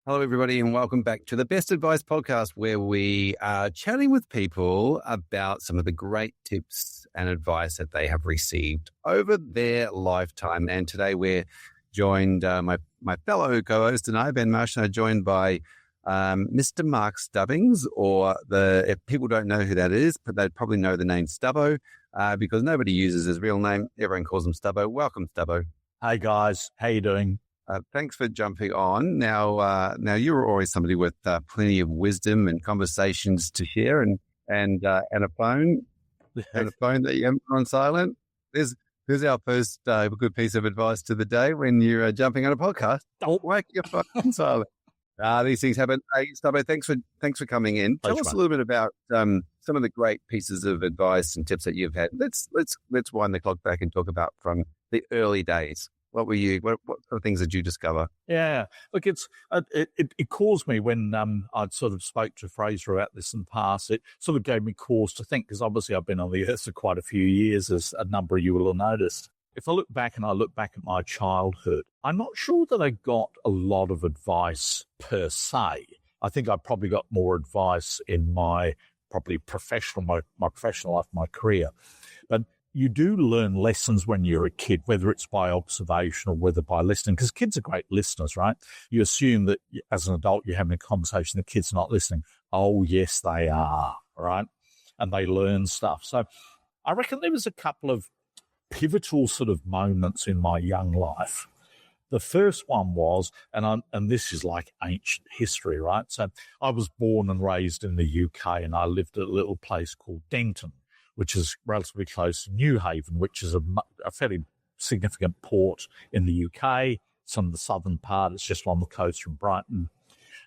Hello, everybody, and welcome back to the Best Advice Podcast, where we are chatting with people about some of the great tips and advice that they have received over their lifetime. And today we're joined, my fellow co-host and I, Ben Marsh, are joined by Mr. Mark Stubbings, or if people don't know who that is, but they'd probably know the name Stubbo because nobody uses his real name. Everyone calls him Stubbo. Welcome, Stubbo. Hey, guys. How you doing? Thanks for jumping on. Now you're always somebody with plenty of wisdom and conversations to share, and a phone that you haven't put on silent. There's our first good piece of advice to the day when you're jumping on a podcast. Don't whack your phone on silent. These things happen. Hey, Stubbo, thanks for coming in. Tell us a little bit about some of the great pieces of advice and tips that you've had. Let's wind the clock back and talk about from the early days. What were you? What sort of things did you discover? Yeah, look, it caused me when I'd sort of spoke to Fraser about this in the past. It sort of gave me cause to think, because obviously I've been on the earth for quite a few years, as a number of you will have noticed. If I look back at my childhood, I'm not sure that I got a lot of advice per se. I think I probably got more advice in my professional life, my career, but you do learn lessons when you're a kid, whether it's by observation or whether by listening, because kids are great listeners, right? You assume that as an adult, you're having a conversation, the kid's not listening. Oh, yes, they are, right? And they learn stuff. So I reckon there was a couple of pivotal sort of moments in my young life. The first one was, and this is like ancient history, right? So I was born and raised in the UK, and I lived at a little place called Denton, which is relatively close to New Haven, which is a fairly significant port in the UK. It's on the southern part. It's just on the coast from Brighton.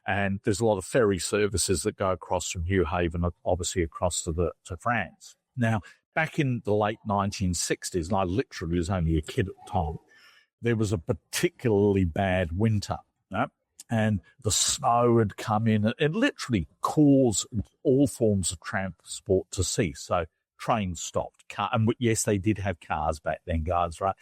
And there's a lot of ferry services that go across from New Haven, obviously across to France. Now, back in the late 1960s, and I literally was only a kid at the time, there was a particularly bad winter. And the snow had come in and literally caused all forms of transport to cease. So trains stopped. And yes, they did have cars back then, guys, right?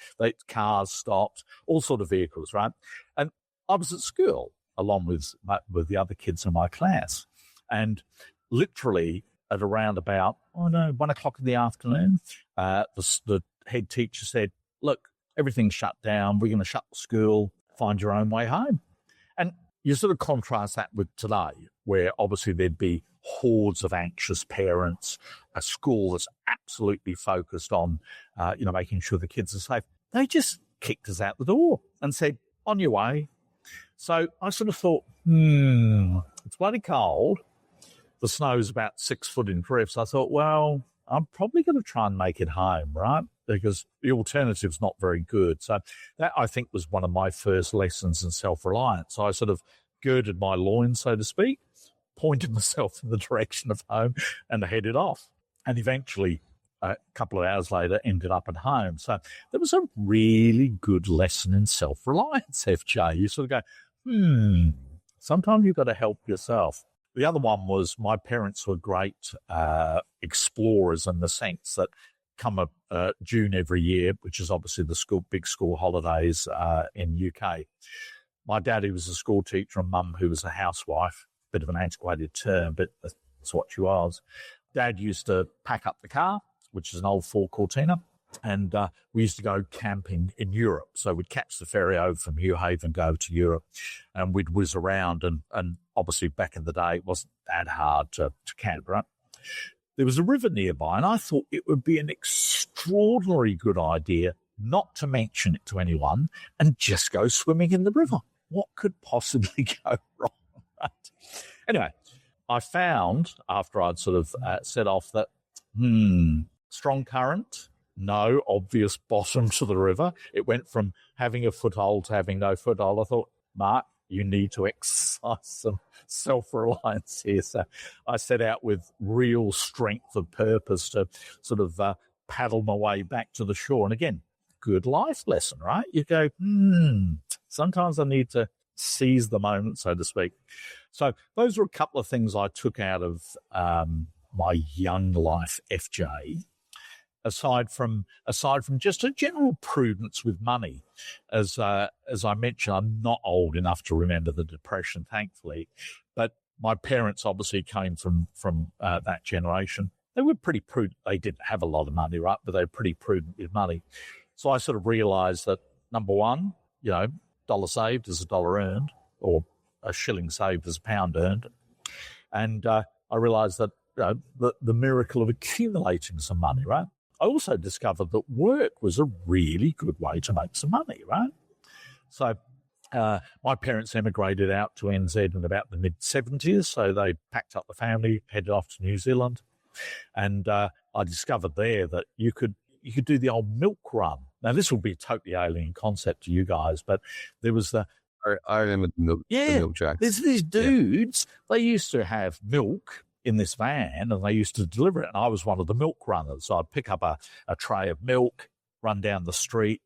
Cars stopped, all sort of vehicles, right? And I was at school along with the other kids in my class. And literally at around about, 1 o'clock in the afternoon, the head teacher said, look, everything's shut down. We're going to shut the school. Find your own way home. And you sort of contrast that with today, where obviously there'd be hordes of anxious parents, a school that's absolutely focused on, making sure the kids are safe. They just kicked us out the door and said, on your way. So I sort of thought, it's bloody cold. The snow's about 6 foot in drifts. I thought, well, I'm probably going to try and make it home, right? Because the alternative's not very good. So that, I think, was one of my first lessons in self-reliance. So I sort of girded my loins, so to speak, pointed myself in the direction of home and headed off. And eventually, a couple of hours later, ended up at home. So there was a really good lesson in self-reliance, FJ. You sort of go, sometimes you've got to help yourself. The other one was my parents were great explorers in the sense that come June every year, which is obviously the big school holidays in UK. My daddy was a school teacher and mum who was a housewife. Bit of an antiquated term, but that's what she was. Dad used to pack up the car, which is an old Ford Cortina, and we used to go camping in Europe. So we'd catch the ferry over from New Haven, go to Europe, and we'd whiz around. And obviously back in the day, it wasn't that hard to camp, right? There was a river nearby, and I thought it would be an extraordinarily good idea not to mention it to anyone and just go swimming in the river. What could possibly go wrong? Right? Anyway, I found after I'd sort of set off that, strong current, no obvious bottom to the river. It went from having a foothold to having no foothold. I thought, Mark, you need to exercise some self-reliance here. So I set out with real strength of purpose to sort of paddle my way back to the shore. And again, good life lesson, right? You go, sometimes I need to seize the moment, so to speak. So those were a couple of things I took out of my young life, FJ. aside from just a general prudence with money, as I mentioned, I'm not old enough to remember the Depression, thankfully, but my parents obviously came from that generation. They were pretty prudent. They didn't have a lot of money, right? But they were pretty prudent with money. So I sort of realised that, number one, dollar saved is a dollar earned, or a shilling saved is a pound earned. And I realised that the miracle of accumulating some money, right? I also discovered that work was a really good way to make some money, right? So my parents emigrated out to NZ in about the mid-70s, so they packed up the family, headed off to New Zealand, and I discovered there that you could do the old milk run. Now, this will be a totally alien concept to you guys, but there was I remember the milk trucks. There's these dudes, they used to have milk in this van and they used to deliver it. And I was one of the milk runners. So I'd pick up a tray of milk, run down the street.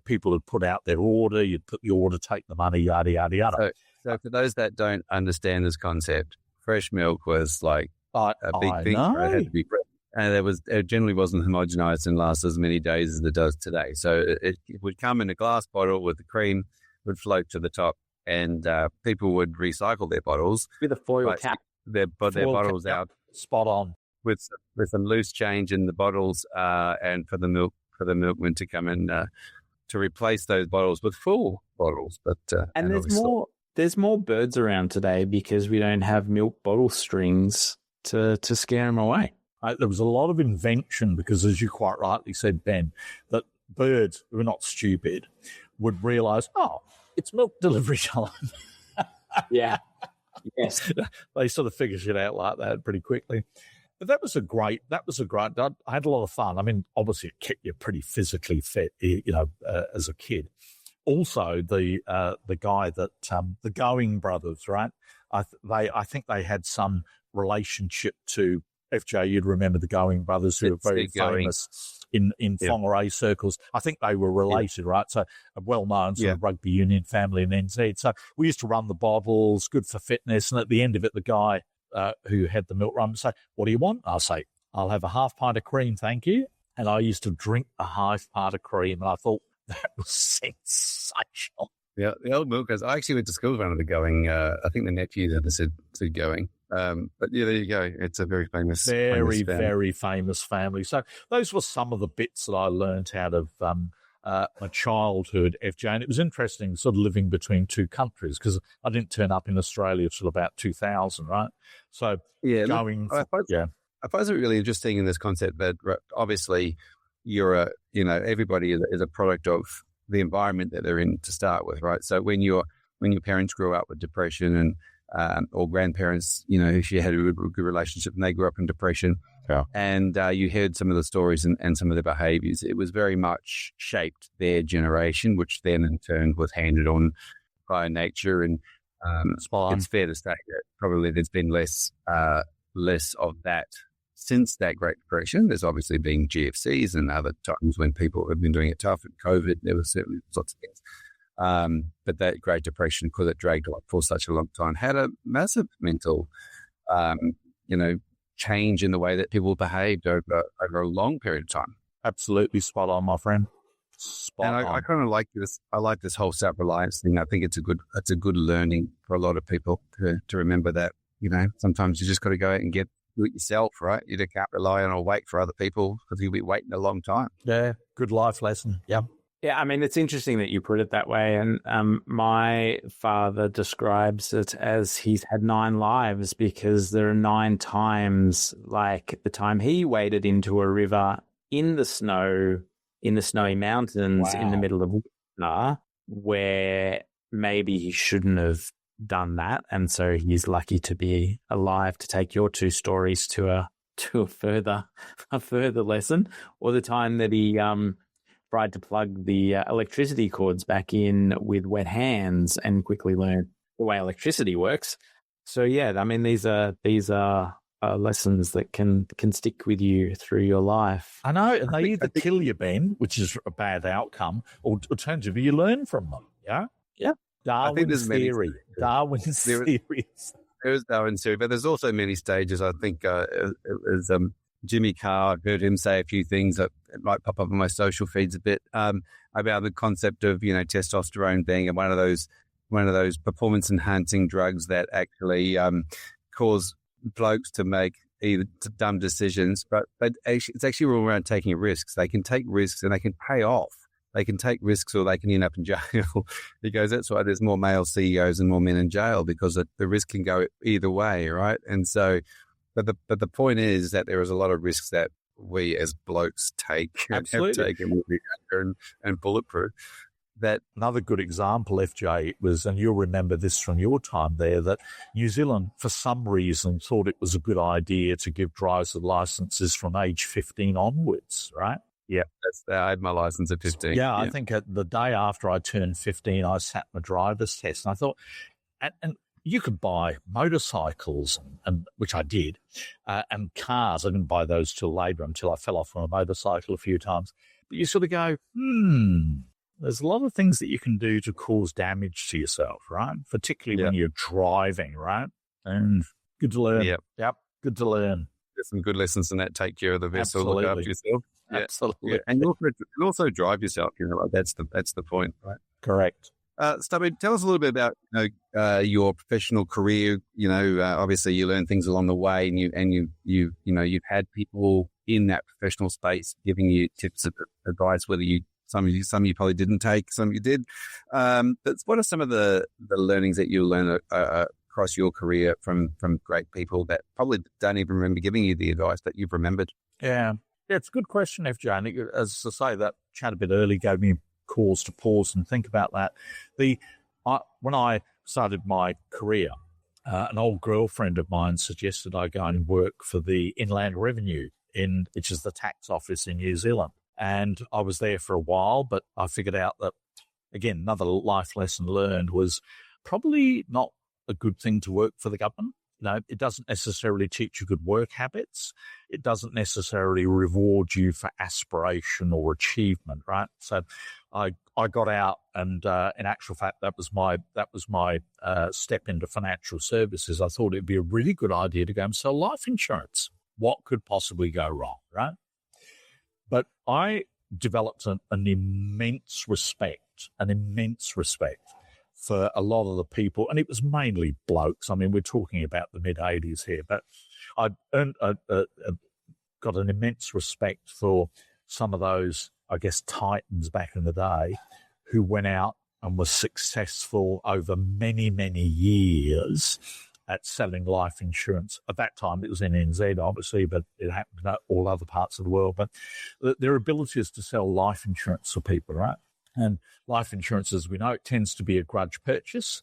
People would put out their order. You'd put the order, take the money, yada, yada, yada. So for those that don't understand this concept, fresh milk was like a big thing. It had to be fresh. And it generally wasn't homogenized and last as many days as it does today. So it would come in a glass bottle with the cream, would float to the top, and people would recycle their bottles with a foil cap. Their bottles cap, out, spot on, with some loose change in the bottles, and for the milkman to come in to replace those bottles with full bottles. But and there's more birds around today because we don't have milk bottle strings to scare them away. There was a lot of invention because, as you quite rightly said, Ben, that birds who are not stupid would realise, it's milk delivery time. Yeah. Yes. They sort of figure shit out like that pretty quickly. But that was a great, I had a lot of fun. I mean, obviously it kept you pretty physically fit, as a kid. Also, the guy that, the Going brothers, right? I think they had some relationship to FJ. You'd remember the Going brothers, who were very famous in Whangarei circles. I think they were related, right? So a well-known sort of rugby union family in NZ. So we used to run the bottles, good for fitness. And at the end of it, the guy who had the milk run would say, "What do you want?" I'll say, "I'll have a half pint of cream, thank you." And I used to drink a half pint of cream, and I thought that was sensational. Yeah, the old milkers. I actually went to school with one of the Going. I think the nephews ever said Going. But yeah, there you go. It's a very famous, very famous family. So those were some of the bits that I learned out of my childhood, FJ. And it was interesting sort of living between two countries because I didn't turn up in Australia till about 2000, right? So I find it really interesting in this concept that obviously everybody is a product of the environment that they're in to start with, right? So when your parents grew up with depression and or grandparents, if you had a good relationship and they grew up in depression, and you heard some of the stories and some of the behaviors, it was very much shaped their generation, which then in turn was handed on by nature. And it's fair to say that probably there's been less of that since that Great Depression. There's obviously been GFCs and other times when people have been doing it tough. And COVID, there were certainly lots of things. But that Great Depression, because it dragged on for such a long time, had a massive mental, change in the way that people behaved over a long period of time. Absolutely spot on, my friend. I kind of like this. I like this whole self-reliance thing. I think it's a good learning for a lot of people to remember that, sometimes you just got to go out and do it yourself, right? You can't rely on or wait for other people because you'll be waiting a long time. Yeah, good life lesson. Yeah. Yeah, I mean, it's interesting that you put it that way. And my father describes it as he's had 9 lives because there are 9 times, like the time he waded into a river in the snow, in the snowy mountains in the middle of winter, where maybe he shouldn't have done that. And so he's lucky to be alive to take your 2 stories to a further lesson, or the time that he tried to plug the electricity cords back in with wet hands and quickly learned the way electricity works. So yeah, I mean, these are lessons that can stick with you through your life. I know, and they either kill you, Ben, which is a bad outcome, or alternatively you learn from them. Yeah, yeah. Darwin's theory. Darwin's theory. There's Darwin's theory, but there's also many stages. I think Jimmy Carr, I've heard him say a few things that might pop up on my social feeds a bit about the concept of, testosterone being one of those performance enhancing drugs that actually cause blokes to make either dumb decisions, but it's actually all around taking risks. They can take risks and they can pay off. They can take risks or they can end up in jail. He goes, that's why there's more male CEOs and more men in jail, because the risk can go either way, right? And so, but the point is that there is a lot of risks that we as blokes take and have taken when we're younger and bulletproof. That another good example, FJ, was, and you'll remember this from your time there, that New Zealand, for some reason, thought it was a good idea to give drivers licenses from age 15 onwards, right? Yeah, I had my license at 15. Yeah, I think the day after I turned 15, I sat my driver's test, and I thought, and you could buy motorcycles, and which I did, and cars. I didn't buy those till later, until I fell off on a motorcycle a few times. But you sort of go, there's a lot of things that you can do to cause damage to yourself, right? Particularly when you're driving, right? And good to learn. Yep, good to learn. There's some good lessons in that. Take care of the vessel, look after yourself. Yeah. Absolutely. Yeah. And you also drive yourself, that's the point, right? Correct. Stubbo, tell us a little bit about your professional career. Obviously you learn things along the way, and you've had people in that professional space giving you tips of advice, whether some you probably didn't take, some you did. But what are some of the learnings that you learn across your career from great people that probably don't even remember giving you the advice that you've remembered? Yeah, it's a good question, FJ. And as I say, that chat a bit early gave me cause to pause and think about that. When I started my career, an old girlfriend of mine suggested I go and work for the Inland Revenue, which is the tax office in New Zealand. And I was there for a while, but I figured out that, again, another life lesson learned was probably not a good thing to work for the government. It doesn't necessarily teach you good work habits. It doesn't necessarily reward you for aspiration or achievement, right? So I got out, and in actual fact, that was my step into financial services. I thought it'd be a really good idea to go and sell life insurance. What could possibly go wrong, right? But I developed an immense respect for a lot of the people, and it was mainly blokes. I mean, we're talking about the mid-'80s here, but I got an immense respect for some of those, I guess, titans back in the day who went out and were successful over many, many years at selling life insurance. At that time, it was in NZ, obviously, but it happened in all other parts of the world. But their ability is to sell life insurance for people, right? And life insurance, as we know, it tends to be a grudge purchase.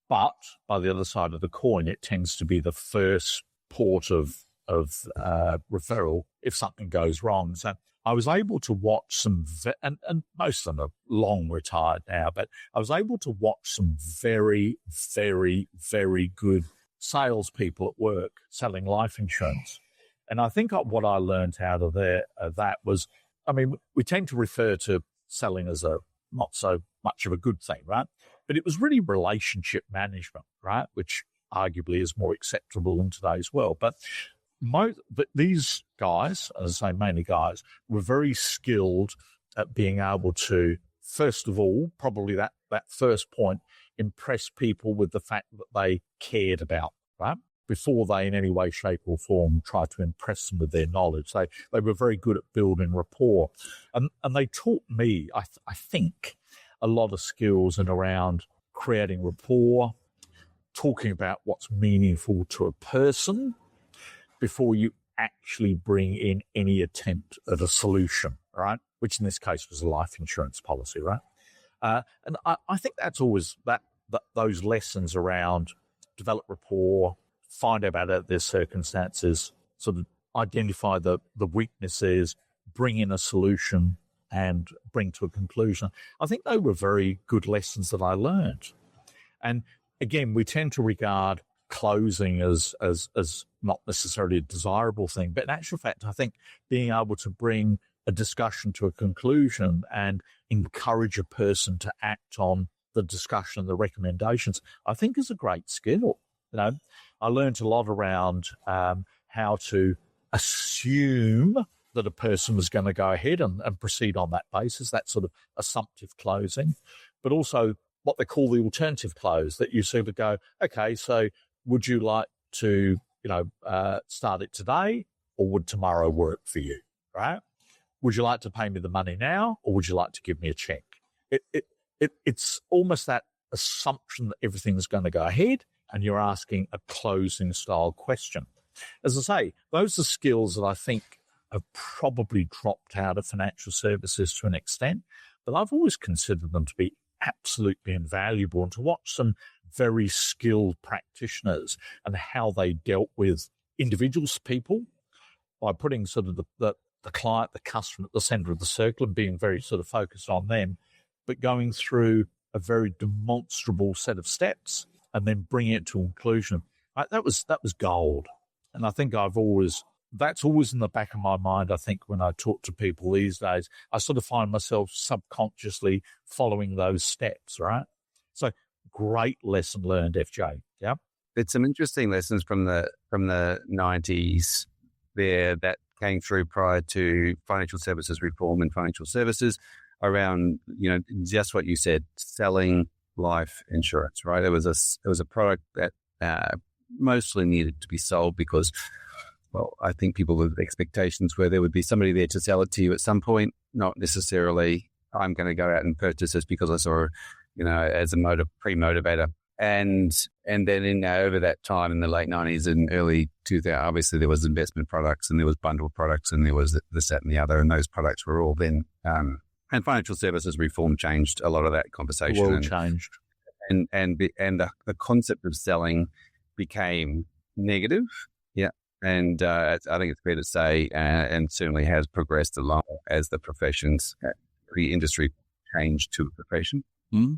But by the other side of the coin, it tends to be the first port of referral if something goes wrong. So I was able to watch some, and most of them are long retired now, but I was able to watch some very, very, very good salespeople at work selling life insurance. And I think what I learned out of that was, I mean, we tend to refer to selling as a not so much of a good thing, right? But it was really relationship management, right? Which arguably is more acceptable in today's world. But these guys, as I say, mainly guys, were very skilled at being able to, first of all, probably that first point, impress people with the fact that they cared about, right? Before they in any way, shape or form tried to impress them with their knowledge. They were very good at building rapport. And they taught me, I think, a lot of skills in around creating rapport, talking about what's meaningful to a person before you actually bring in any attempt at a solution, right? Which in this case was a life insurance policy, right? And I think that's always those lessons around develop rapport, find out about their circumstances, sort of identify the weaknesses, bring in a solution and bring to a conclusion. I think they were very good lessons that I learned. And again, we tend to regard closing as not necessarily a desirable thing, but in actual fact, I think being able to bring a discussion to a conclusion and encourage a person to act on the discussion and the recommendations, I think is a great skill. I learned a lot around how to assume that a person was going to go ahead and proceed on that basis, that sort of assumptive closing, but also what they call the alternative close, that you sort of go, okay, so would you like to, start it today, or would tomorrow work for you, right? Would you like to pay me the money now, or would you like to give me a check? It's almost that assumption that everything's going to go ahead, and you're asking a closing style question. As I say, those are skills that I think have probably dropped out of financial services to an extent, but I've always considered them to be absolutely invaluable, and to watch some very skilled practitioners and how they dealt with individuals, people, by putting sort of the client, the customer at the center of the circle and being very sort of focused on them, but going through a very demonstrable set of steps and then bringing it to conclusion. Right? That was gold. And I think that's always in the back of my mind. I think when I talk to people these days, I sort of find myself subconsciously following those steps, right? So great lesson learned, FJ. Yeah. It's some interesting lessons from the 90s there that came through prior to financial services reform and financial services around, just what you said, selling life insurance, right? It was a product that mostly needed to be sold because, well, I think people with expectations where there would be somebody there to sell it to you at some point, not necessarily I'm going to go out and purchase this because I saw, as a pre-motivator. And then over that time in the late 90s and early 2000s, obviously there was investment products and there was bundled products and there was this, that and the other, and those products were all then, and financial services reform changed a lot of that conversation. The world changed. And the concept of selling became negative. Yeah. And I think it's fair to say, and certainly has progressed along as the industry changed to a profession.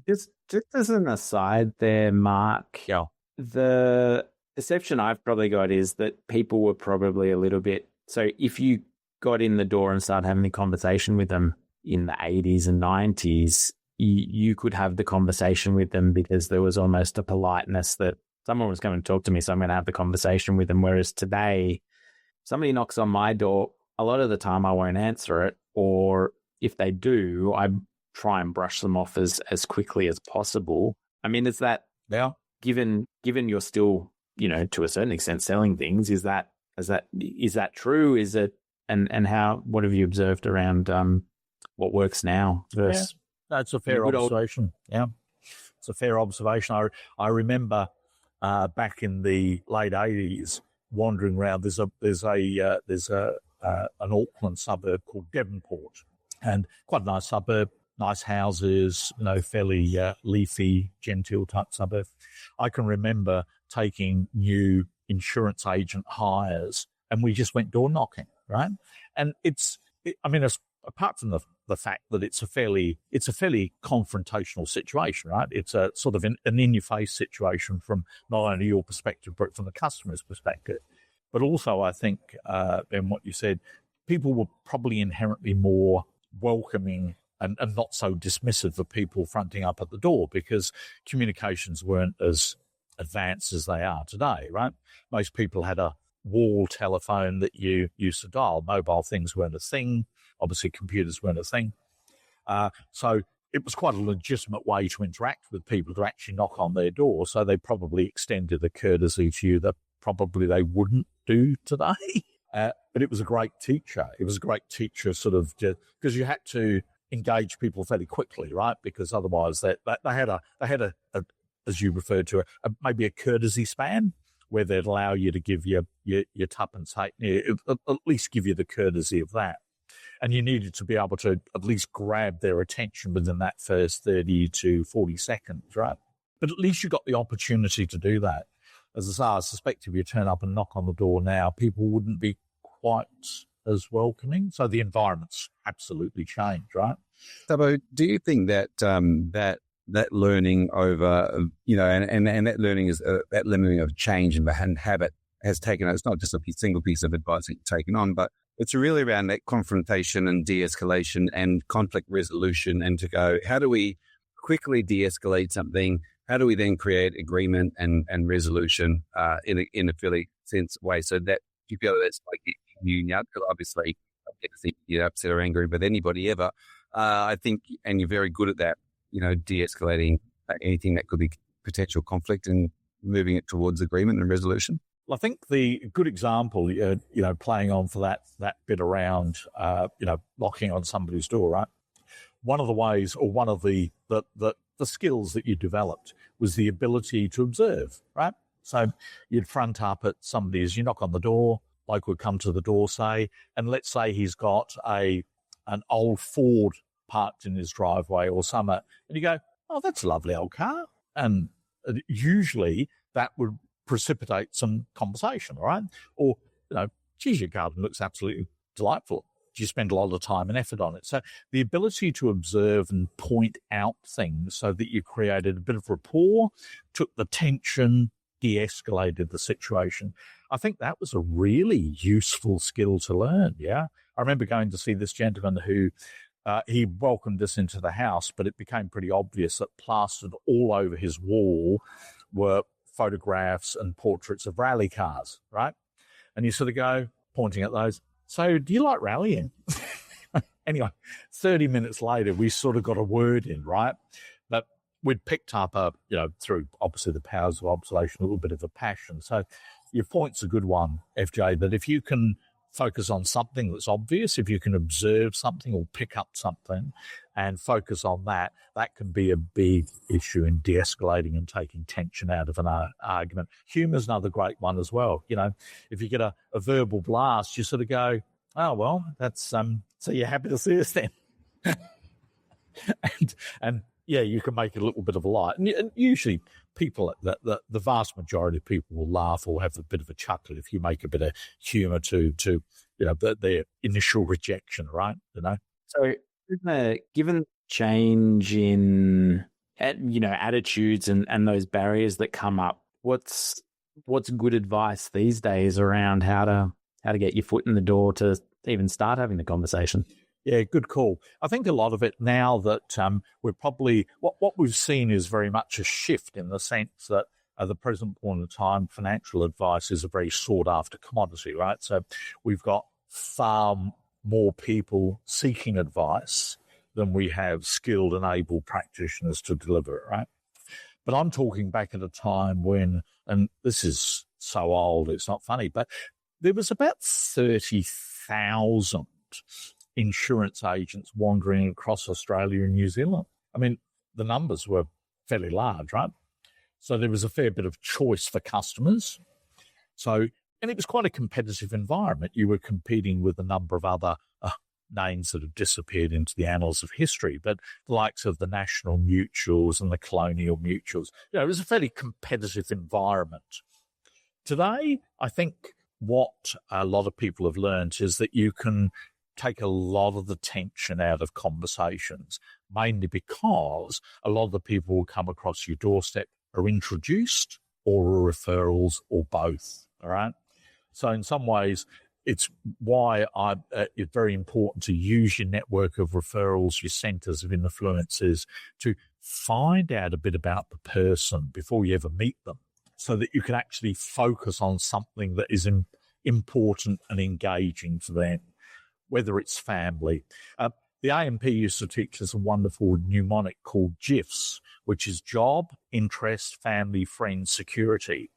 Just as an aside there, Mark, yeah. The perception I've probably got is that people were probably a little bit, so if you got in the door and started having a conversation with them in the 80s and 90s, you could have the conversation with them because there was almost a politeness that someone was going to talk to me, so I'm going to have the conversation with them. Whereas today, somebody knocks on my door, a lot of the time I won't answer it, or if they do, I try and brush them off as quickly as possible. I mean, is that given you're still, to a certain extent selling things, is that true? Is it and what have you observed around what works now versus That's a fair observation. Yeah. It's a fair observation. I remember back in the late 80s wandering around. There's an Auckland suburb called Devonport, and quite a nice suburb. Nice houses, fairly leafy, genteel type suburb. I can remember taking new insurance agent hires, and we just went door knocking, right? And apart from the fact that it's a fairly confrontational situation, right? It's a sort of an in-your-face situation from not only your perspective, but from the customer's perspective. But also, I think, in what you said, people were probably inherently more welcoming and not so dismissive of people fronting up at the door because communications weren't as advanced as they are today, right? Most people had a wall telephone that you used to dial. Mobile things weren't a thing. Obviously, computers weren't a thing. So it was quite a legitimate way to interact with people, to actually knock on their door. So they probably extended a courtesy to you that probably they wouldn't do today. But it was a great teacher. It was a great teacher sort of because you had to engage people fairly quickly, right? Because otherwise they had a as you referred to, maybe a courtesy span where they'd allow you to give your tuppence, at least give you the courtesy of that. And you needed to be able to at least grab their attention within that first 30 to 40 seconds, right? But at least you got the opportunity to do that. As I say, I suspect if you turn up and knock on the door now, people wouldn't be quite as welcoming. So the environment's absolutely changed, right? Stubbo, do you think that that learning over, and that learning is that learning of change and habit has taken, it's not just a single piece of advice that you've taken on, but it's really around that confrontation and de-escalation and conflict resolution, and to go, how do we quickly de-escalate something? How do we then create agreement and resolution in a fairly sense way so that you feel that's like you now, obviously, I don't think you're upset or angry with anybody ever. I think, and you're very good at that, de-escalating anything that could be potential conflict and moving it towards agreement and resolution. Well, I think the good example, playing on for that bit around, knocking on somebody's door, right? One of the ways, or one of the skills that you developed was the ability to observe, right? So you'd front up at somebody as you knock on the door, bloke would come to the door, say, and let's say he's got an old Ford parked in his driveway or something, and you go, oh, that's a lovely old car. And usually that would precipitate some conversation, all right? Or, geez, your garden looks absolutely delightful. Do you spend a lot of time and effort on it? So the ability to observe and point out things so that you created a bit of rapport, took the tension, de-escalated the situation. I think that was a really useful skill to learn, yeah? I remember going to see this gentleman who he welcomed us into the house, but it became pretty obvious that plastered all over his wall were photographs and portraits of rally cars, right? And you sort of go, pointing at those, so do you like rallying? Anyway, 30 minutes later, we sort of got a word in, right? But we'd picked up, through obviously the powers of observation, a little bit of a passion. So your point's a good one, FJ, that if you can focus on something that's obvious, if you can observe something or pick up something and focus on that, that can be a big issue in de-escalating and taking tension out of an argument. Humour's another great one as well. If you get a verbal blast, you sort of go, oh, well, that's, so you're happy to see us then. and yeah, you can make it a little bit of a light. And usually people, the vast majority of people will laugh or have a bit of a chuckle if you make a bit of humour to their initial rejection, right? So given change in, attitudes and those barriers that come up, what's good advice these days around how to get your foot in the door to even start having the conversation? Yeah, good call. I think a lot of it now that we're probably, what we've seen is very much a shift in the sense that at the present point in time, financial advice is a very sought after commodity, right? So we've got far more people seeking advice than we have skilled and able practitioners to deliver it, right? But I'm talking back at a time when, and this is so old, it's not funny, but there was about 30,000 insurance agents wandering across Australia and New Zealand. I mean, the numbers were fairly large, right? So there was a fair bit of choice for customers. And it was quite a competitive environment. You were competing with a number of other names that have disappeared into the annals of history, but the likes of the National Mutuals and the Colonial Mutuals. It was a fairly competitive environment. Today, I think what a lot of people have learned is that you can take a lot of the tension out of conversations, mainly because a lot of the people who come across your doorstep are introduced or are referrals or both, all right? So in some ways, it's why it's very important to use your network of referrals, your centres of influences, to find out a bit about the person before you ever meet them so that you can actually focus on something that is important and engaging for them, whether it's family. The AMP used to teach us a wonderful mnemonic called GIFs, which is job, interest, family, friends, security.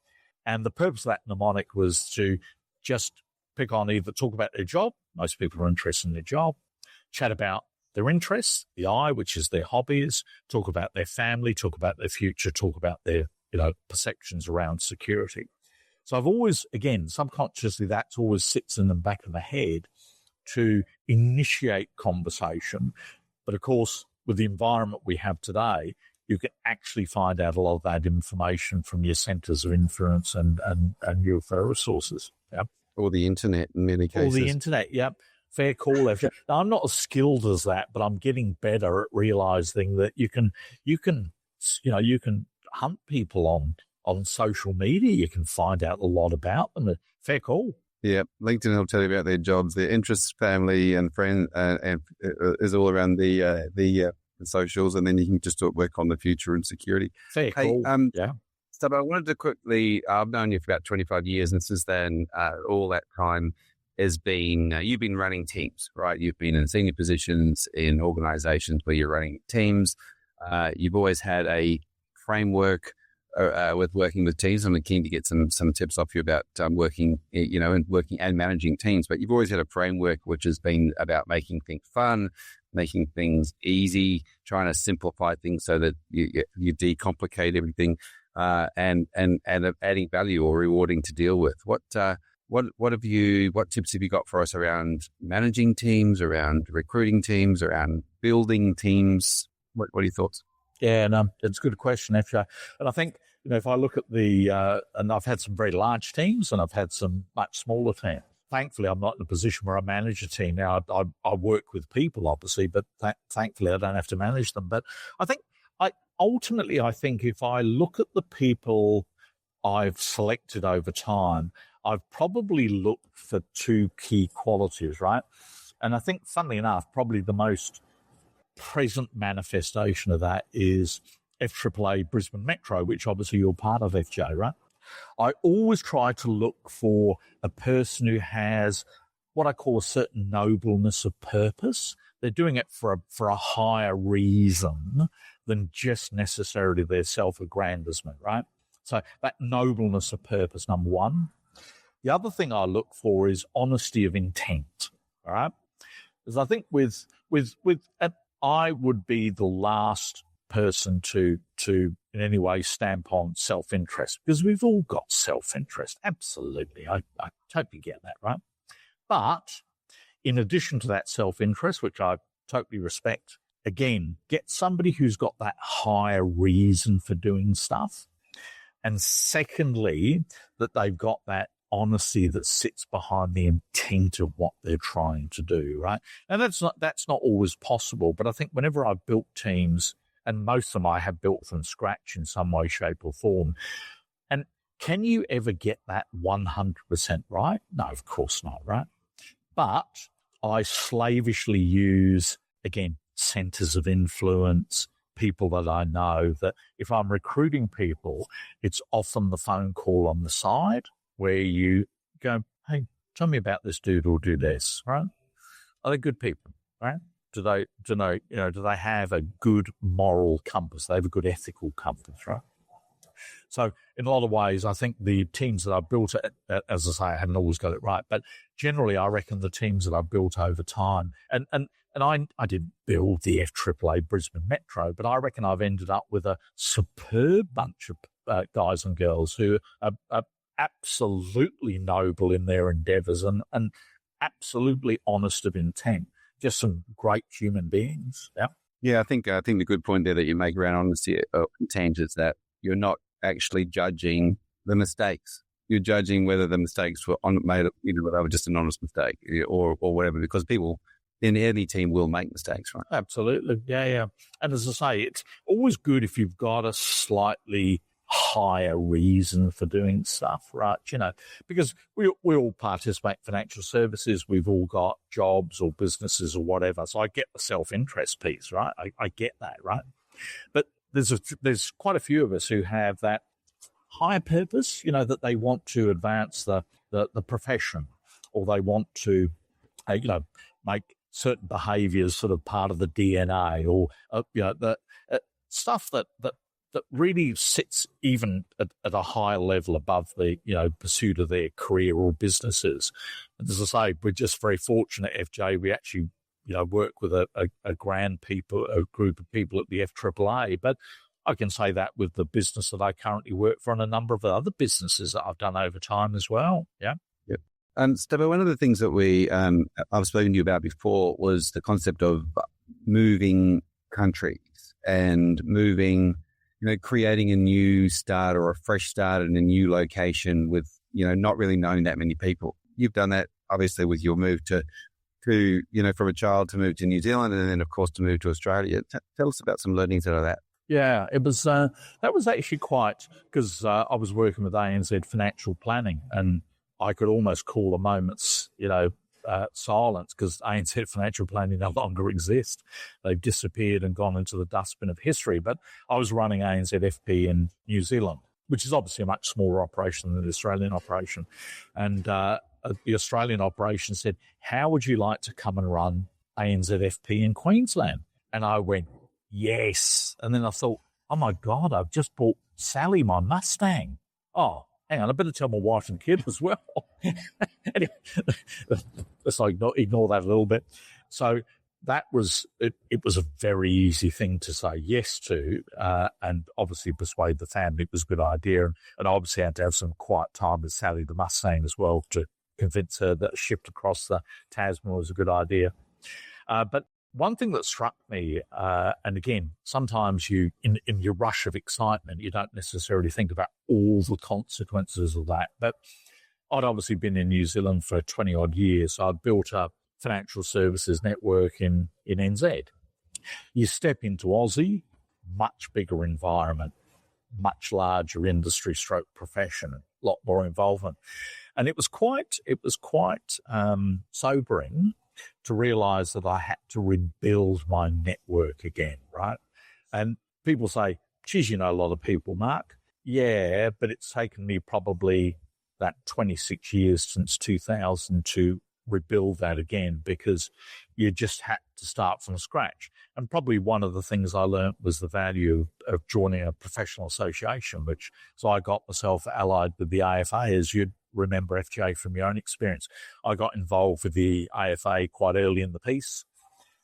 And the purpose of that mnemonic was to just pick on either talk about their job. Most people are interested in their job. Chat about their interests, the I, which is their hobbies. Talk about their family, talk about their future, talk about their, perceptions around security. So I've always, again, subconsciously, that's always sits in the back of the head to initiate conversation. But of course, with the environment we have today, you can actually find out a lot of that information from your centres of influence and your referral sources. Yeah. Or the internet in many cases. Or the internet, yep. Fair call, FJ. Now, I'm not as skilled as that, but I'm getting better at realising that you can hunt people on social media. You can find out a lot about them. Fair call. Yeah, LinkedIn will tell you about their jobs, their interests, family, and friends, and is all around the socials, and then you can just work on the future and security. Fair call. Yeah. Stubbo, I wanted to quickly, I've known you for about 25 years, and since then, all that time, has been, you've been running teams, right? You've been in senior positions in organizations where you're running teams. You've always had a framework with working with teams. I'm keen to get some tips off you about working and managing teams. But you've always had a framework which has been about making things fun, making things easy, trying to simplify things so that you decomplicate everything, and adding value or rewarding to deal with. What tips have you got for us around managing teams, around recruiting teams, around building teams? What are your thoughts? Yeah, no, it's a good question, FJ. And I think, if I look at and I've had some very large teams and I've had some much smaller teams. Thankfully, I'm not in a position where I manage a team now. I work with people, obviously, but thankfully I don't have to manage them. But I think ultimately, if I look at the people I've selected over time, I've probably looked for two key qualities, right? And I think, funnily enough, probably the most present manifestation of that is FAAA Brisbane Metro, which obviously you're part of, FJ, right? I always try to look for a person who has what I call a certain nobleness of purpose. They're doing it for a higher reason than just necessarily their self-aggrandizement, right? So that nobleness of purpose, number one. The other thing I look for is honesty of intent, all right? Because I think I would be the last person to in any way stamp on self-interest, because we've all got self-interest. Absolutely. I totally get that, right? But in addition to that self-interest, which I totally respect, again, get somebody who's got that higher reason for doing stuff. And secondly, that they've got that honesty that sits behind the intent of what they're trying to do, right? And that's not always possible, but I think whenever I've built teams, and most of them I have built from scratch in some way, shape or form, and can you ever get that 100% right? No, of course not, right? But I slavishly use, again, centers of influence, people that I know, that if I'm recruiting people, it's often the phone call on the side where you go, hey, tell me about this dude or do this, right? Are they good people, right? Do they have a good moral compass? They have a good ethical compass, right? So in a lot of ways, I think the teams that I've built, as I say, I haven't always got it right, but generally I reckon the teams that I've built over time, and I didn't build the FAAA Brisbane Metro, but I reckon I've ended up with a superb bunch of guys and girls who are absolutely noble in their endeavours and absolutely honest of intent. Just some great human beings. Yeah. Yeah, I think the good point there that you make around honesty of intent is that you're not actually judging the mistakes. You're judging whether the mistakes were made, whether they were just an honest mistake or whatever, because people in any team will make mistakes, right? Absolutely. Yeah. And as I say, it's always good if you've got a slightly higher reason for doing stuff, right? Because we all participate in financial services. We've all got jobs or businesses or whatever. So I get the self-interest piece, right? I get that, right? But there's quite a few of us who have that higher purpose, that they want to advance the profession, or they want to, make certain behaviours sort of part of the DNA, or the stuff that really sits even at a higher level above the pursuit of their career or businesses. And as I say, we're just very fortunate, FJ. We actually work with a group of people at the FAAA, but I can say that with the business that I currently work for and a number of other businesses that I've done over time as well. Yeah. Yep. Stubbo, one of the things that I've spoken to you about before was the concept of moving countries and moving, creating a new start or a fresh start in a new location with, not really knowing that many people. You've done that obviously with your move to from a child to move to New Zealand, and then of course to move to Australia. Tell us about some learnings out of that. Yeah, it was that was actually quite, because I was working with ANZ Financial Planning, and I could almost call a moment's silence, because ANZ Financial Planning no longer exist. They've disappeared and gone into the dustbin of history. But I was running ANZ FP in New Zealand, which is obviously a much smaller operation than the Australian operation, and the Australian operation said, how would you like to come and run ANZFP in Queensland? And I went, yes. And then I thought, oh my God, I've just bought Sally my Mustang. Oh, hang on, I better tell my wife and kid as well. Anyway, let's ignore that a little bit. So that was, it was a very easy thing to say yes to, and obviously persuade the family it was a good idea. And I obviously had to have some quiet time with Sally the Mustang as well to convince her that a shift across the Tasman was a good idea. But one thing that struck me, and again, sometimes you, in your rush of excitement, you don't necessarily think about all the consequences of that. But I'd obviously been in New Zealand for 20 odd years. So I'd built a financial services network in NZ. You step into Aussie, much bigger environment, much larger industry stroke profession, a lot more involvement. And it was quite sobering to realize that I had to rebuild my network again, right? And people say, geez, you know a lot of people, Mark. Yeah, but it's taken me probably that 26 years since 2000 to rebuild that again, because you just had to start from scratch. And probably one of the things I learned was the value of joining a professional association, so I got myself allied with the AFA, as you'd remember, FJ, from your own experience. I got involved with the AFA quite early in the piece,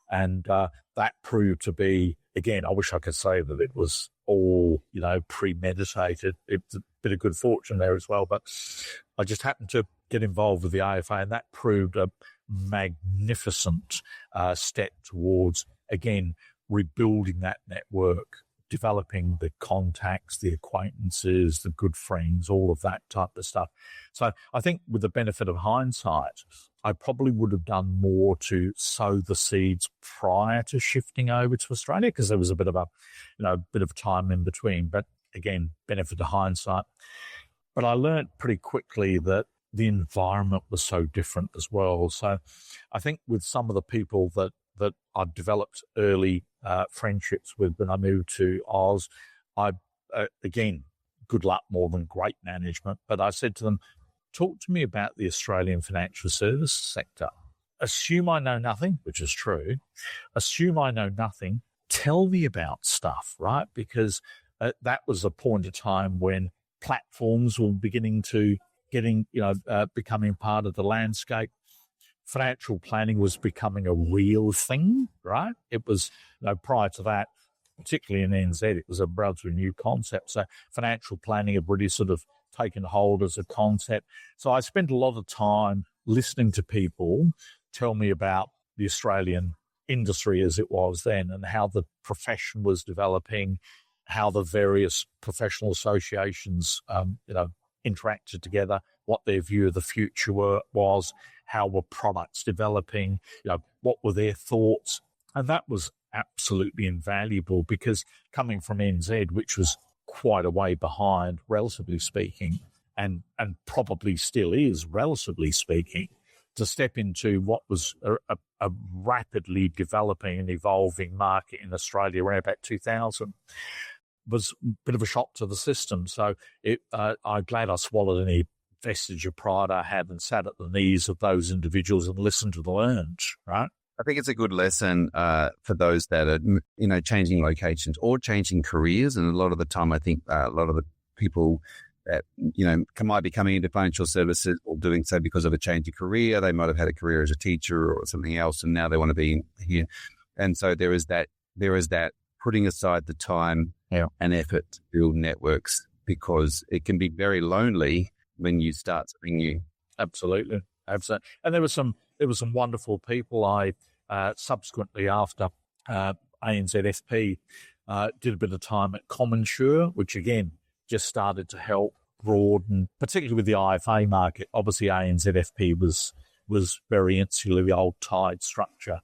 and that proved to be, again, I wish I could say that it was all, premeditated. It's a bit of good fortune there as well, but I just happened to get involved with the AFA, and that proved a magnificent step towards, again, rebuilding that network, developing the contacts, the acquaintances, the good friends, all of that type of stuff. So I think with the benefit of hindsight, I probably would have done more to sow the seeds prior to shifting over to Australia, because there was a bit of time in between. But again, benefit of hindsight. But I learned pretty quickly that the environment was so different as well. So I think with some of the people that I'd developed early friendships with when I moved to Oz, again, good luck more than great management. But I said to them, talk to me about the Australian financial services sector. Assume I know nothing, which is true. Assume I know nothing. Tell me about stuff, right? Because that was a point of time when platforms were becoming part of the landscape. Financial planning was becoming a real thing, right? It was, prior to that, particularly in NZ, it was a relatively new concept. So financial planning had really sort of taken hold as a concept. So I spent a lot of time listening to people tell me about the Australian industry as it was then, and how the profession was developing, how the various professional associations, interacted together, what their view of the future was, how were products developing, what were their thoughts. And that was absolutely invaluable, because coming from NZ, which was quite a way behind, relatively speaking, and probably still is, relatively speaking, to step into what was a rapidly developing and evolving market in Australia around about 2000 was a bit of a shock to the system. So I'm glad I swallowed any vestige of pride I had and sat at the knees of those individuals and listened to the learns, right? I think it's a good lesson for those that are, changing locations or changing careers. And a lot of the time, I think a lot of the people that, might be coming into financial services or doing so because of a change of career. They might have had a career as a teacher or something else, and now they want to be here. And so there is that putting aside the time and effort to build networks, because it can be very lonely when you start something new. Absolutely. And there were some wonderful people. I subsequently, after ANZFP, did a bit of time at CommInsure, which again just started to help broaden, particularly with the IFA market. Obviously, ANZFP was very insular, the old Tide structure.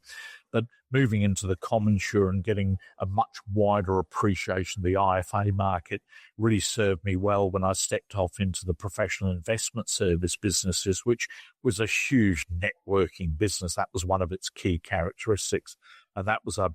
But moving into the CommInsure and getting a much wider appreciation of the IFA market really served me well when I stepped off into the professional investment service businesses, which was a huge networking business. That was one of its key characteristics. And that was a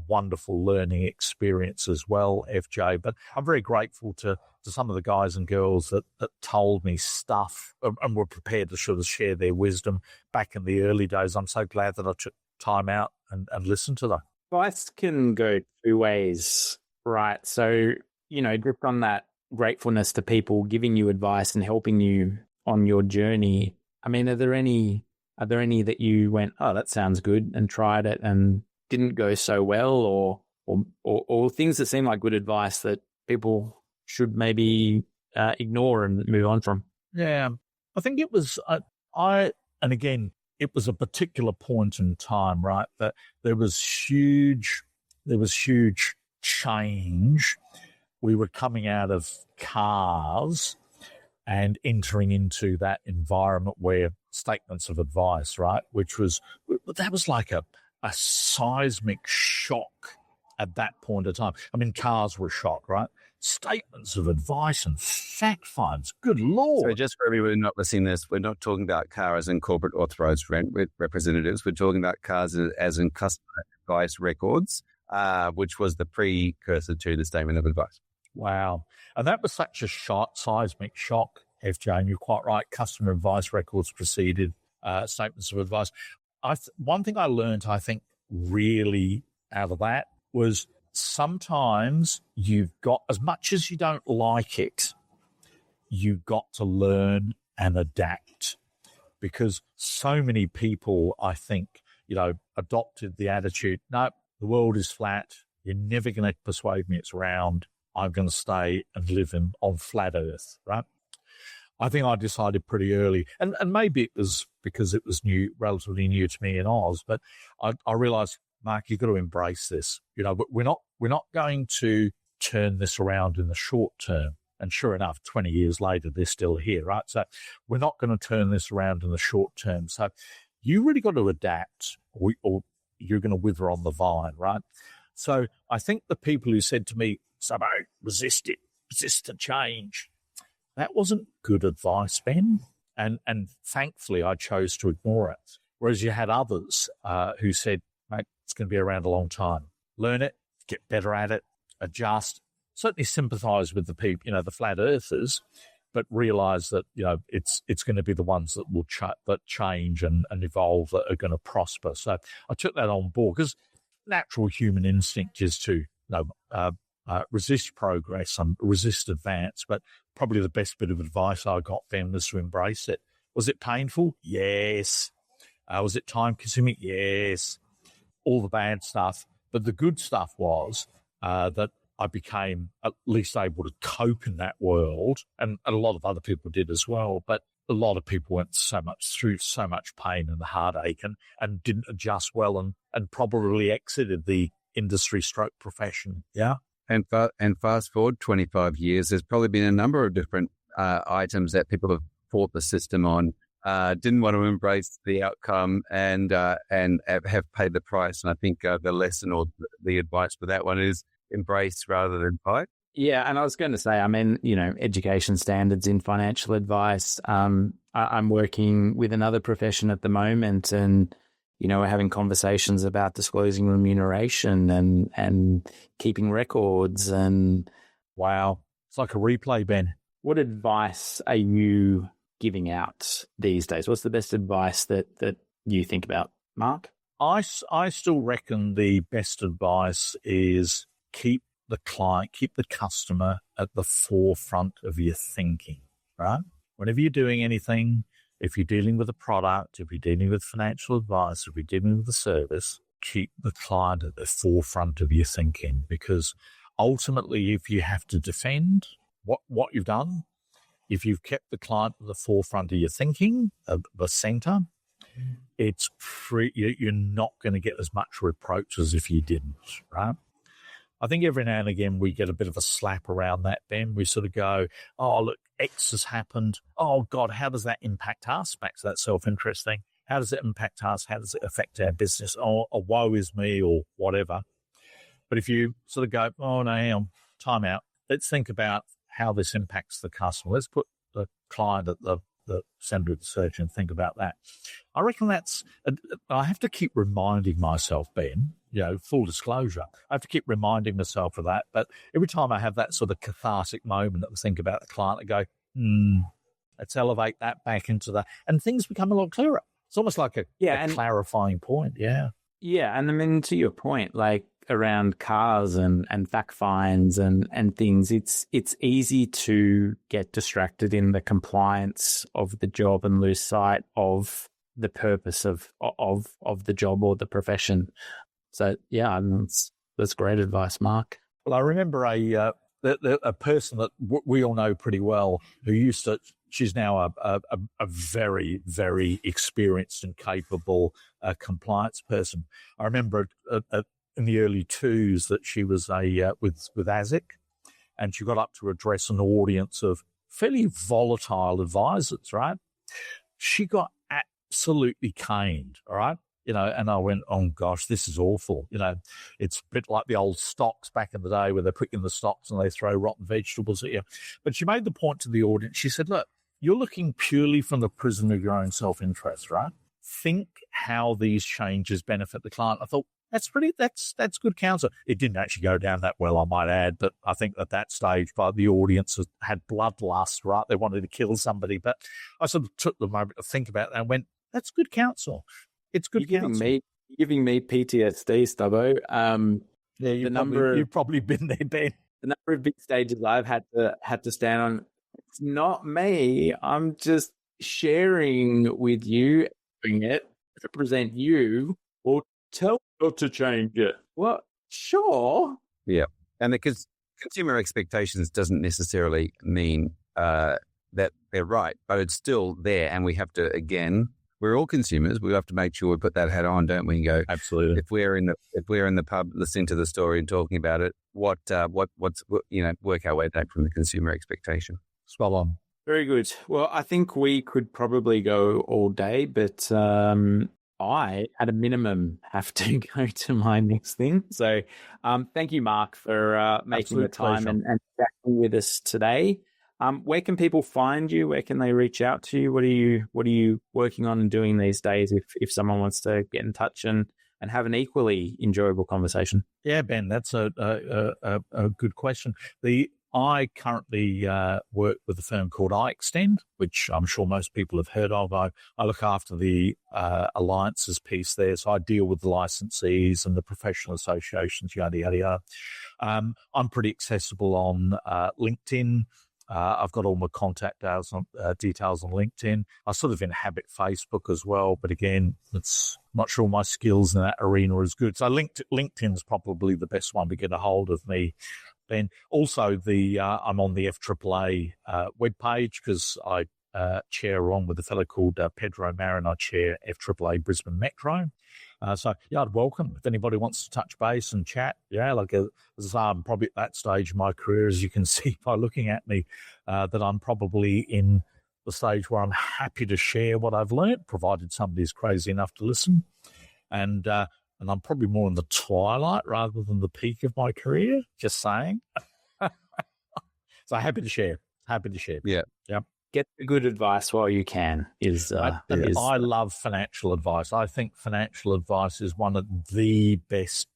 wonderful learning experience as well, FJ. But I'm very grateful to to some of the guys and girls that told me stuff and were prepared to sort of share their wisdom back in the early days. I'm so glad that I took time out and listened to them. Advice can go two ways, right? So, drift on that gratefulness to people giving you advice and helping you on your journey. I mean, are there any that you went, oh, that sounds good, and tried it and didn't go so well, or things that seem like good advice that people should maybe ignore and move on from? Yeah, I think it was, and again, it was a particular point in time, right, that there was huge change. We were coming out of cars and entering into that environment where statements of advice, right, that was like a seismic shock at that point of time. I mean, cars were a shock, right? Statements of advice and fact finds, good Lord. So just for everyone not listening to this, we're not talking about cars and corporate authorised representatives. We're talking about cars as in customer advice records, which was the precursor to the statement of advice. Wow. And that was such a seismic shock, FJ, and you're quite right. Customer advice records preceded statements of advice. One thing I learned, I think, really out of that was sometimes you've got, as much as you don't like it, you've got to learn and adapt, because so many people, I think, adopted the attitude, no, the world is flat. You're never going to persuade me it's round. I'm going to stay and live on flat earth, right? I think I decided pretty early, and maybe it was because it was relatively new to me in Oz, but I realised, Mark, you've got to embrace this. But we're not going to turn this around in the short term. And sure enough, 20 years later, they're still here, right? So we're not going to turn this around in the short term. So you really got to adapt, or you're going to wither on the vine, right? So I think the people who said to me, Stubbo, resist the change, that wasn't good advice, Ben. And thankfully, I chose to ignore it. Whereas you had others who said, mate, it's going to be around a long time. Learn it, get better at it, adjust. Certainly sympathise with the people, the flat earthers, but realise that it's going to be the ones that will change and evolve, that are going to prosper. So I took that on board, because natural human instinct is to resist progress and resist advance. But probably the best bit of advice I got then was to embrace it. Was it painful? Yes. Was it time consuming? Yes. All the bad stuff. But the good stuff was that I became at least able to cope in that world, and a lot of other people did as well. But a lot of people went through so much pain and heartache and didn't adjust well and probably exited the industry / profession. Yeah. And fast forward 25 years, there's probably been a number of different items that people have fought the system on, didn't want to embrace the outcome and have paid the price. And I think the lesson or the advice for that one is embrace rather than fight. Yeah, and I was going to say, I mean, education standards in financial advice. I'm working with another profession at the moment, and we're having conversations about disclosing remuneration and keeping records. And wow, it's like a replay, Ben. What advice are you giving out these days? What's the best advice that you think about, Mark? I still reckon the best advice is keep the client, keep the customer at the forefront of your thinking, right? Whenever you're doing anything, if you're dealing with a product, if you're dealing with financial advice, if you're dealing with a service, keep the client at the forefront of your thinking, because ultimately, if you have to defend what you've done, if you've kept the client at the forefront of your thinking, the center, it's you're not going to get as much reproach as if you didn't, right? I think every now and again we get a bit of a slap around that, Ben. We sort of go, oh, look, X has happened. Oh, God, how does that impact us? Back to that self-interest thing. How does it impact us? How does it affect our business? Oh, woe is me, or whatever. But if you sort of go, oh, no, hang on, time out. Let's think about how this impacts the customer. Let's put the client at the center of the search and think about that. I reckon I have to keep reminding myself, Ben, full disclosure. I have to keep reminding myself of that. But every time I have that sort of cathartic moment I think about the client, I go, let's elevate that back into that. And things become a lot clearer. It's almost like a clarifying point. Yeah. Yeah. And I mean, to your point, like around cars and fact finds and things, it's easy to get distracted in the compliance of the job and lose sight of the purpose of the job or the profession. So yeah, that's great advice, Mark. Well, I remember a person that we all know pretty well who she's now a very, very experienced and capable compliance person. I remember in the early 2000s that she was with ASIC, and she got up to address an audience of fairly volatile advisors, right? She got absolutely caned, all right? And I went, oh gosh, this is awful. It's a bit like the old stocks back in the day where they're picking the stocks and they throw rotten vegetables at you. But she made the point to the audience. She said, look, you're looking purely from the prism of your own self-interest, right? Think how these changes benefit the client. I thought, that's good counsel. It didn't actually go down that well, I might add, but I think at that stage, the audience had bloodlust, right? They wanted to kill somebody. But I sort of took the moment to think about that and went, that's good counsel. It's good counsel. You're giving me PTSD, Stubbo. You've probably been there, Ben. The number of big stages I've had to stand on, it's not me. I'm just sharing with you, doing it, represent you, or tell you to change it. Well, sure. Yeah. And the consumer expectations doesn't necessarily mean that they're right, but it's still there. And we have to, again, we're all consumers. We have to make sure we put that hat on, don't we? And go, absolutely. If we're in the pub listening to the story and talking about it, what's work our way back from the consumer expectation. Spot on. Very good. Well, I think we could probably go all day, but I, at a minimum, have to go to my next thing. So thank you, Mark, for making the time and chatting with us today. Where can people find you? Where can they reach out to you? What are you working on and doing these days if someone wants to get in touch and have an equally enjoyable conversation? Yeah, Ben, that's a good question. I currently work with a firm called iExtend, which I'm sure most people have heard of. I look after the alliances piece there, so I deal with the licensees and the professional associations, yada, yada, yada. I'm pretty accessible on LinkedIn. I've got all my contact details on LinkedIn. I sort of inhabit Facebook as well, but again, I'm not sure my skills in that arena are as good. So LinkedIn's probably the best one to get a hold of me. Ben, also I'm on the FAAA webpage because I chair, along with a fellow called Pedro Marin, I chair FAAA Brisbane Metro. So yeah, I'd welcome if anybody wants to touch base and chat. Yeah, as I'm probably at that stage of my career, as you can see by looking at me, that I'm probably in the stage where I'm happy to share what I've learned, provided somebody's crazy enough to listen. And I'm probably more in the twilight rather than the peak of my career, just saying. So happy to share. Yeah. Yep. Get the good advice while you can. I love financial advice. I think financial advice is one of the bestest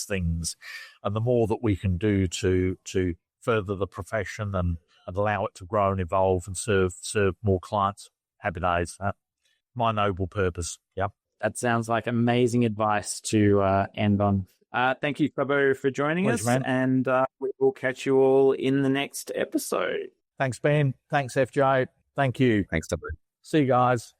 things. And the more that we can do to further the profession and allow it to grow and evolve and serve more clients, happy days. My noble purpose. Yep. That sounds like amazing advice to end on. Thank you, Stubbo, for joining us. Man. And we will catch you all in the next episode. Thanks, Ben. Thanks, FJ. Thank you. Thanks, Stubbo. See you guys.